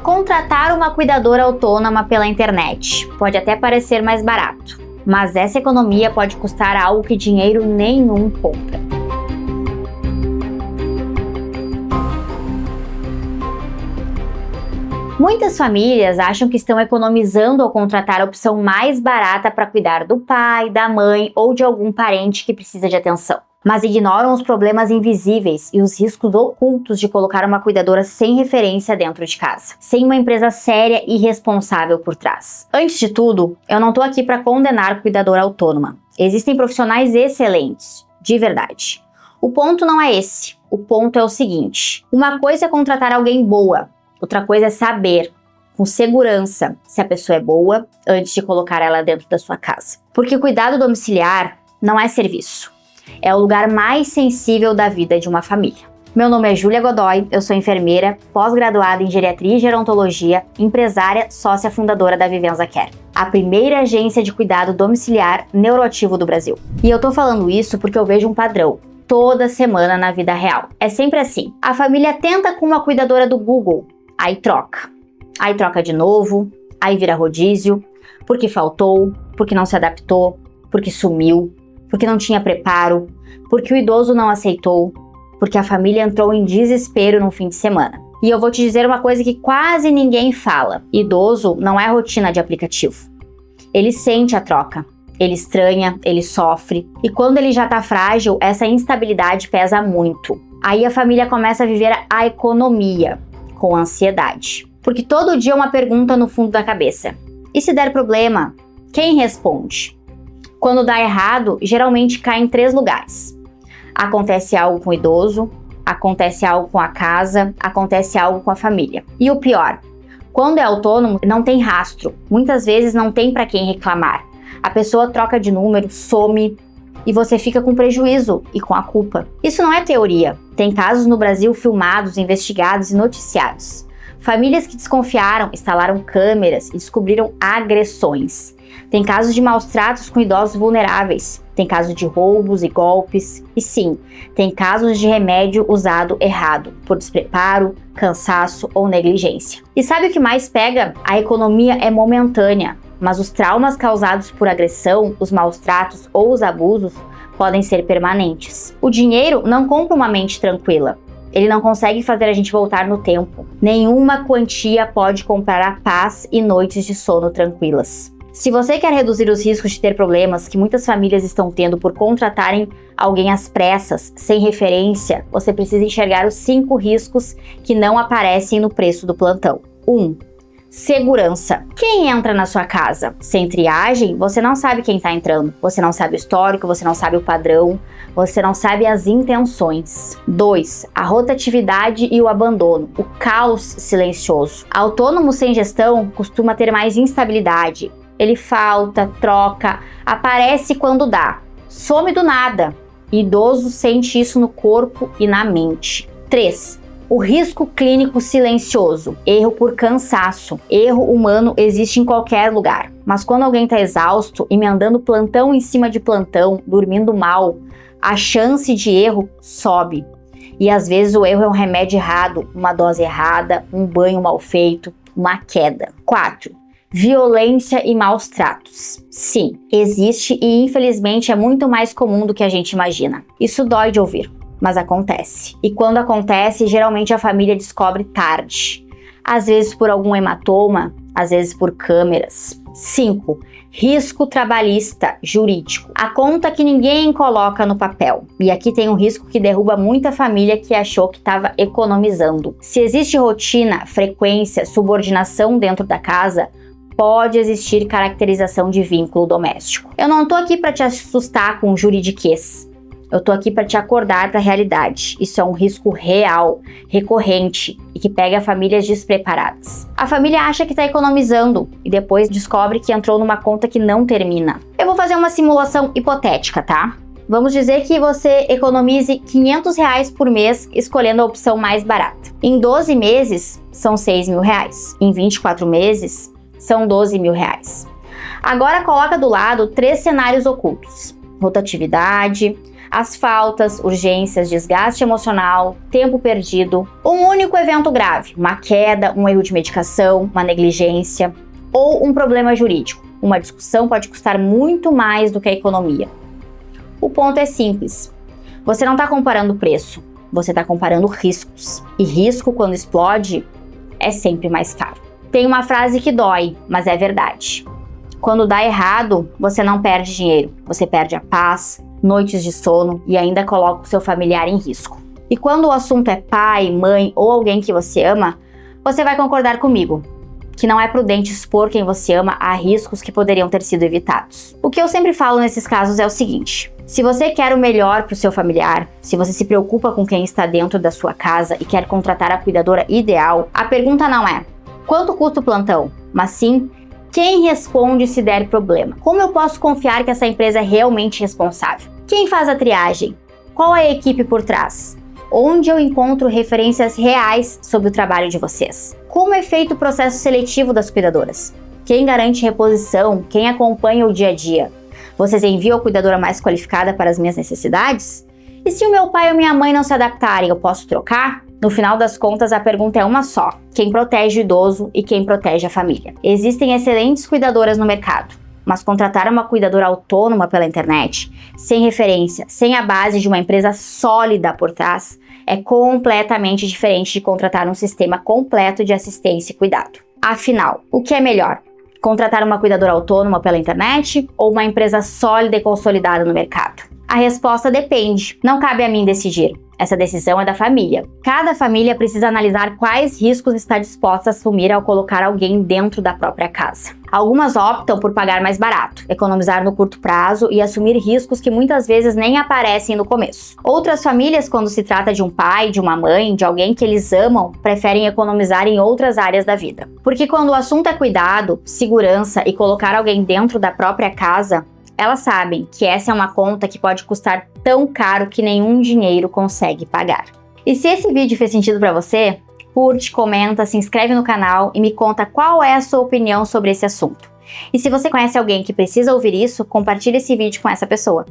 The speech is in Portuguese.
Contratar uma cuidadora autônoma pela internet pode até parecer mais barato, mas essa economia pode custar algo que dinheiro nenhum compra. Muitas famílias acham que estão economizando ao contratar a opção mais barata para cuidar do pai, da mãe ou de algum parente que precisa de atenção, mas ignoram os problemas invisíveis e os riscos ocultos de colocar uma cuidadora sem referência dentro de casa, sem uma empresa séria e responsável por trás. Antes de tudo, eu não estou aqui para condenar cuidadora autônoma. Existem profissionais excelentes, de verdade. O ponto não é esse. O ponto é o seguinte: uma coisa é contratar alguém boa, outra coisa é saber, com segurança, se a pessoa é boa antes de colocar ela dentro da sua casa. Porque o cuidado domiciliar não é serviço. É o lugar mais sensível da vida de uma família. Meu nome é Júlia Godoy, eu sou enfermeira, pós-graduada em geriatria e gerontologia, empresária, sócia fundadora da Vivenza Care, a primeira agência de cuidado domiciliar neuroativo do Brasil. E eu tô falando isso porque eu vejo um padrão toda semana na vida real. É sempre assim: a família tenta com uma cuidadora do Google, aí troca de novo, aí vira rodízio, porque faltou, porque não se adaptou, porque sumiu, porque não tinha preparo, porque o idoso não aceitou, porque a família entrou em desespero no fim de semana. E eu vou te dizer uma coisa que quase ninguém fala: idoso não é rotina de aplicativo. Ele sente a troca, ele estranha, ele sofre, e quando ele já tá frágil, essa instabilidade pesa muito. Aí a família começa a viver a economia, com ansiedade. Porque todo dia uma pergunta no fundo da cabeça: e se der problema, quem responde? Quando dá errado, geralmente cai em 3 lugares. Acontece algo com o idoso, acontece algo com a casa, acontece algo com a família. E o pior, quando é autônomo, não tem rastro. Muitas vezes não tem para quem reclamar. A pessoa troca de número, some, e você fica com prejuízo e com a culpa. Isso não é teoria. Tem casos no Brasil filmados, investigados e noticiados. Famílias que desconfiaram, instalaram câmeras e descobriram agressões. Tem casos de maus tratos com idosos vulneráveis. Tem casos de roubos e golpes. E sim, tem casos de remédio usado errado, por despreparo, cansaço ou negligência. E sabe o que mais pega? A economia é momentânea, mas os traumas causados por agressão, os maus tratos ou os abusos podem ser permanentes. O dinheiro não compra uma mente tranquila. Ele não consegue fazer a gente voltar no tempo. Nenhuma quantia pode comprar a paz e noites de sono tranquilas. Se você quer reduzir os riscos de ter problemas que muitas famílias estão tendo por contratarem alguém às pressas, sem referência, você precisa enxergar os 5 riscos que não aparecem no preço do plantão. 1. Segurança. Quem entra na sua casa? Sem triagem, você não sabe quem está entrando. Você não sabe o histórico, você não sabe o padrão, você não sabe as intenções. 2. A rotatividade e o abandono. O caos silencioso. Autônomo sem gestão costuma ter mais instabilidade. Ele falta, troca, aparece quando dá, some do nada. Idoso sente isso no corpo e na mente. 3. O risco clínico silencioso, erro por cansaço. Erro humano existe em qualquer lugar, mas quando alguém está exausto, emendando plantão em cima de plantão, dormindo mal, a chance de erro sobe. E às vezes o erro é um remédio errado, uma dose errada, um banho mal feito, uma queda. 4. Violência e maus tratos. Sim, existe e infelizmente é muito mais comum do que a gente imagina. Isso dói de ouvir, mas acontece. E quando acontece, geralmente a família descobre tarde. Às vezes por algum hematoma, às vezes por câmeras. 5. Risco trabalhista jurídico. A conta que ninguém coloca no papel. E aqui tem um risco que derruba muita família que achou que estava economizando. Se existe rotina, frequência, subordinação dentro da casa, pode existir caracterização de vínculo doméstico. Eu não tô aqui para te assustar com juridiquês. Eu tô aqui para te acordar para a realidade. Isso é um risco real, recorrente e que pega famílias despreparadas. A família acha que está economizando e depois descobre que entrou numa conta que não termina. Eu vou fazer uma simulação hipotética, tá? Vamos dizer que você economize R$500 por mês escolhendo a opção mais barata. Em 12 meses, são R$6.000. Em 24 meses, são R$12.000. Agora coloca do lado 3 cenários ocultos: rotatividade, as faltas, urgências, desgaste emocional, tempo perdido, um único evento grave, uma queda, um erro de medicação, uma negligência ou um problema jurídico. Uma discussão pode custar muito mais do que a economia. O ponto é simples. Você não está comparando preço, você está comparando riscos. E risco, quando explode, é sempre mais caro. Tem uma frase que dói, mas é verdade. Quando dá errado, você não perde dinheiro, você perde a paz, noites de sono e ainda coloca o seu familiar em risco. E quando o assunto é pai, mãe ou alguém que você ama, você vai concordar comigo que não é prudente expor quem você ama a riscos que poderiam ter sido evitados. O que eu sempre falo nesses casos é o seguinte: se você quer o melhor para o seu familiar, se você se preocupa com quem está dentro da sua casa e quer contratar a cuidadora ideal, a pergunta não é quanto custa o plantão, mas sim quem responde se der problema. Como eu posso confiar que essa empresa é realmente responsável? Quem faz a triagem? Qual é a equipe por trás? Onde eu encontro referências reais sobre o trabalho de vocês? Como é feito o processo seletivo das cuidadoras? Quem garante reposição? Quem acompanha o dia a dia? Vocês enviam a cuidadora mais qualificada para as minhas necessidades? E se o meu pai ou minha mãe não se adaptarem, eu posso trocar? No final das contas, a pergunta é uma só: quem protege o idoso e quem protege a família? Existem excelentes cuidadoras no mercado, mas contratar uma cuidadora autônoma pela internet, sem referência, sem a base de uma empresa sólida por trás, é completamente diferente de contratar um sistema completo de assistência e cuidado. Afinal, o que é melhor? Contratar uma cuidadora autônoma pela internet ou uma empresa sólida e consolidada no mercado? A resposta depende, não cabe a mim decidir. Essa decisão é da família. Cada família precisa analisar quais riscos está disposta a assumir ao colocar alguém dentro da própria casa. Algumas optam por pagar mais barato, economizar no curto prazo e assumir riscos que muitas vezes nem aparecem no começo. Outras famílias, quando se trata de um pai, de uma mãe, de alguém que eles amam, preferem economizar em outras áreas da vida. Porque quando o assunto é cuidado, segurança e colocar alguém dentro da própria casa, elas sabem que essa é uma conta que pode custar tão caro que nenhum dinheiro consegue pagar. E se esse vídeo fez sentido para você, curte, comenta, se inscreve no canal e me conta qual é a sua opinião sobre esse assunto. E se você conhece alguém que precisa ouvir isso, compartilhe esse vídeo com essa pessoa.